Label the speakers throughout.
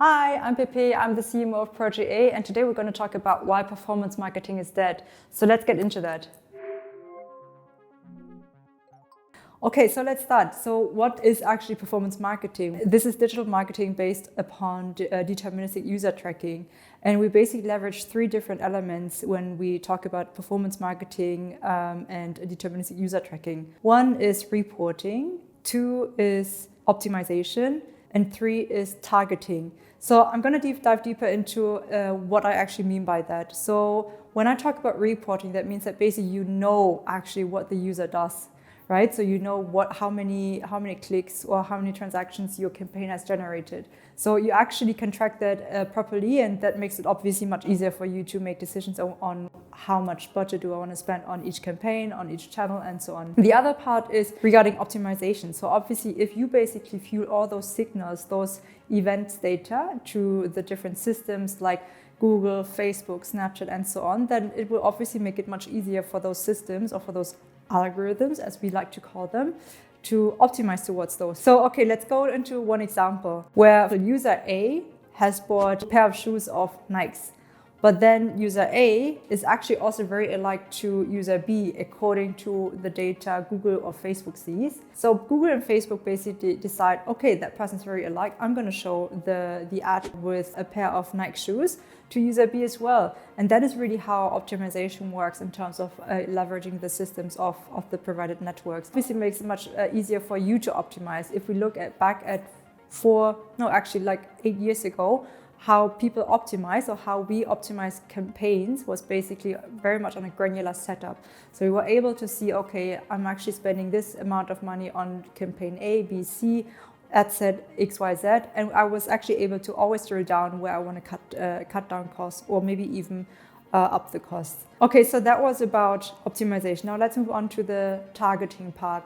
Speaker 1: Hi, I'm Pepe, I'm the CMO of Project A, and today we're going to talk about why performance marketing is dead. So let's get into that. Okay, so let's start. So what is actually performance marketing? This is digital marketing based upon deterministic user tracking. And we basically leverage three different elements when we talk about performance marketing and deterministic user tracking. One is reporting, two is optimization, and three is targeting. So I'm going to dive deeper into what I actually mean by that. So when I talk about reporting, that means that basically you know actually what the user does, right? So you know how many clicks or how many transactions your campaign has generated. So you actually can track that properly, and that makes it obviously much easier for you to make decisions on how much budget do I want to spend on each campaign, on each channel, and so on. The other part is regarding optimization. So obviously, if you basically fuel all those signals, those events data to the different systems like Google, Facebook, Snapchat, and so on, then it will obviously make it much easier for those systems or for those algorithms, as we like to call them, to optimize towards those. So, okay, let's go into one example where the user A has bought a pair of shoes of Nikes, but then user A is actually also very alike to user B according to the data Google or Facebook sees. So Google and Facebook basically decide, okay, that person's very alike. I'm going to show the ad with a pair of Nike shoes to user B as well. And that is really how optimization works in terms of leveraging the systems of the provided networks. Obviously, it makes it much easier for you to optimize. If we look back at 8 years ago, how people optimize or how we optimize campaigns was basically very much on a granular setup. So we were able to see, okay, I'm actually spending this amount of money on campaign A, B, C, ad set X, Y, Z, and I was actually able to always drill down where I want to cut down costs or maybe even up the costs. Okay, so that was about optimization. Now let's move on to the targeting part.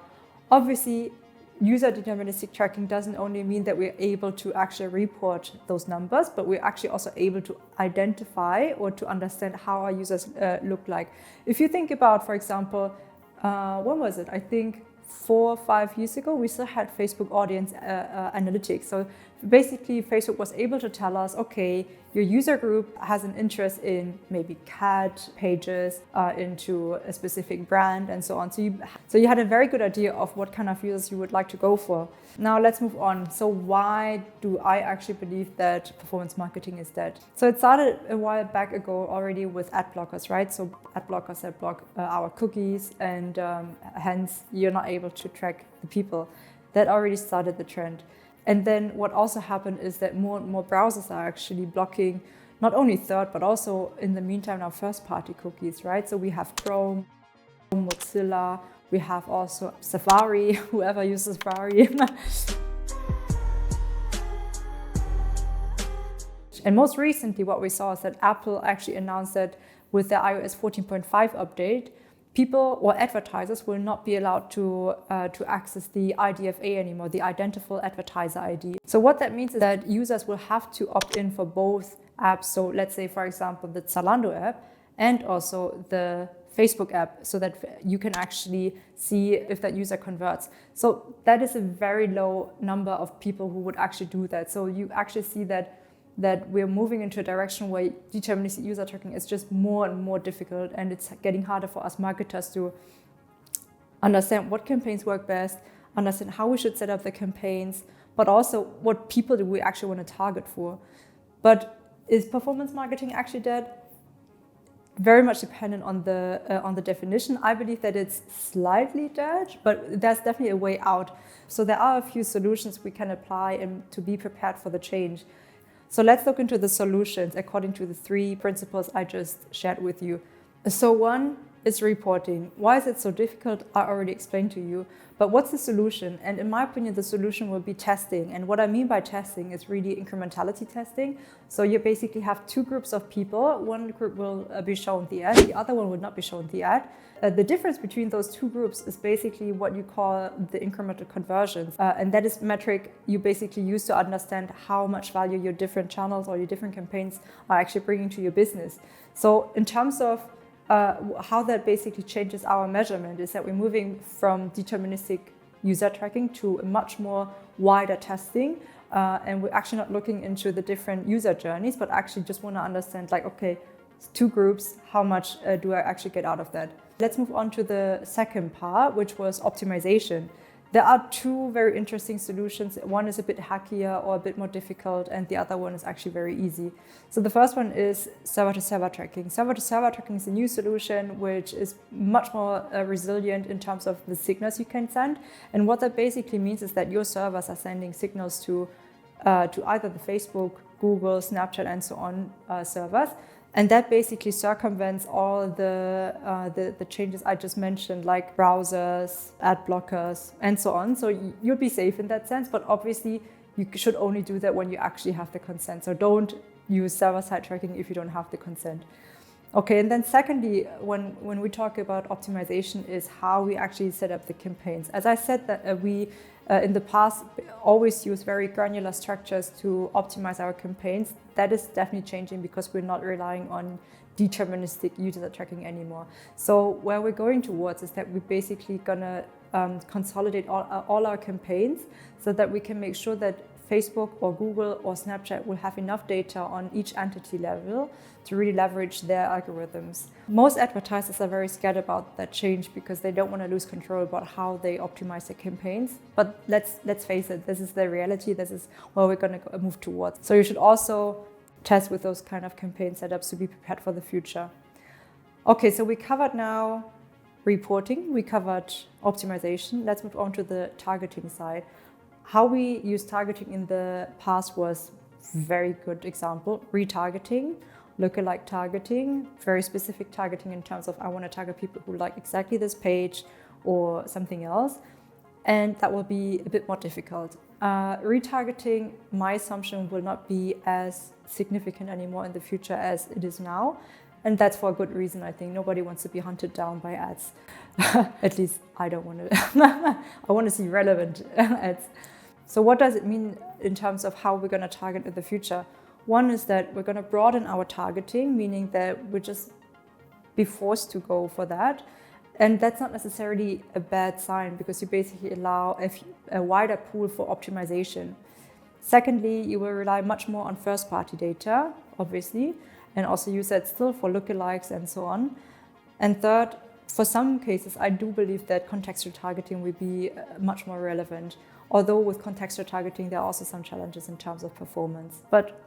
Speaker 1: Obviously, user deterministic tracking doesn't only mean that we're able to actually report those numbers, but we're actually also able to identify or to understand how our users look like. If you think about, for example, when was it? I think 4 or 5 years ago, we still had Facebook audience analytics. So basically, Facebook was able to tell us, okay, your user group has an interest in maybe cat pages, into a specific brand, and so on. So you had a very good idea of what kind of users you would like to go for. Now let's move on. So why do I actually believe that performance marketing is dead? So it started a while back ago already with ad blockers, right? So ad blockers that block our cookies, and hence you're not able to track the people. That already started the trend. And then what also happened is that more and more browsers are actually blocking not only third, but also in the meantime now first-party cookies, right? So we have Chrome, Mozilla, we have also Safari, whoever uses Safari. And most recently what we saw is that Apple actually announced that with their iOS 14.5 update, people or advertisers will not be allowed to access the IDFA anymore, the Identifiable Advertiser ID. So what that means is that users will have to opt in for both apps. So let's say, for example, the Zalando app and also the Facebook app, so that you can actually see if that user converts. So that is a very low number of people who would actually do that. So you actually see that we're moving into a direction where deterministic user tracking is just more and more difficult, and it's getting harder for us marketers to understand what campaigns work best, understand how we should set up the campaigns, but also what people do we actually want to target for. But is performance marketing actually dead? Very much dependent on the definition. I believe that it's slightly dead, but there's definitely a way out. So there are a few solutions we can apply and to be prepared for the change. So let's look into the solutions according to the 3 principles I just shared with you. So one is reporting. Why is it so difficult? I already explained to you. But what's the solution? And in my opinion, the solution will be testing. And what I mean by testing is really incrementality testing. So you basically have 2 groups of people. One group will be shown the ad, the other one will not be shown the ad. The difference between those 2 groups is basically what you call the incremental conversions. And that is metric you basically use to understand how much value your different channels or your different campaigns are actually bringing to your business. So in terms of how that basically changes our measurement is that we're moving from deterministic user tracking to a much more wider testing, And we're actually not looking into the different user journeys, but actually just want to understand like, okay, 2 groups, how much do I actually get out of that? Let's move on to the second part, which was optimization. There are 2 very interesting solutions. One is a bit hackier or a bit more difficult, and the other one is actually very easy. So the first one is server-to-server tracking. Server-to-server tracking is a new solution which is much more resilient in terms of the signals you can send. And what that basically means is that your servers are sending signals to either the Facebook, Google, Snapchat, and so on servers. And that basically circumvents all the changes I just mentioned, like browsers, ad blockers, and so on. So you'll be safe in that sense, but obviously you should only do that when you actually have the consent. So don't use server-side tracking if you don't have the consent. Okay, and then secondly, when we talk about optimization is how we actually set up the campaigns. As I said, that we in the past always use very granular structures to optimize our campaigns. That is definitely changing because we're not relying on deterministic user tracking anymore. So where we're going towards is that we're basically gonna consolidate all our campaigns so that we can make sure that Facebook or Google or Snapchat will have enough data on each entity level to really leverage their algorithms. Most advertisers are very scared about that change because they don't want to lose control about how they optimize their campaigns. But let's face it, this is the reality. This is where we're going to move towards. So you should also test with those kind of campaign setups to be prepared for the future. Okay, so we covered now reporting, we covered optimization. Let's move on to the targeting side. How we used targeting in the past was very good example. Retargeting, lookalike targeting, very specific targeting in terms of I want to target people who like exactly this page or something else. And that will be a bit more difficult. Retargeting, my assumption, will not be as significant anymore in the future as it is now. And that's for a good reason, I think. Nobody wants to be hunted down by ads. At least I don't want to. I want to see relevant ads. So what does it mean in terms of how we're going to target in the future? One is that we're going to broaden our targeting, meaning that we'll just be forced to go for that. And that's not necessarily a bad sign because you basically allow a wider pool for optimization. Secondly, you will rely much more on first-party data, obviously, and also use that still for lookalikes and so on. And third, for some cases, I do believe that contextual targeting will be much more relevant. Although with contextual targeting, there are also some challenges in terms of performance. But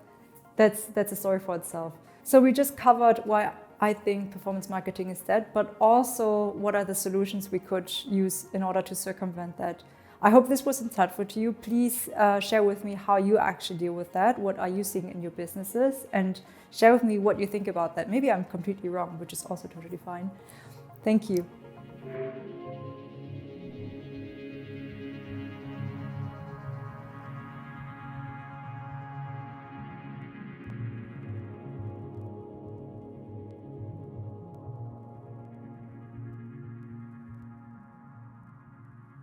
Speaker 1: that's a story for itself. So we just covered why I think performance marketing is dead, but also what are the solutions we could use in order to circumvent that. I hope this was insightful to you. Please share with me how you actually deal with that. What are you seeing in your businesses? And share with me what you think about that. Maybe I'm completely wrong, which is also totally fine. Thank you.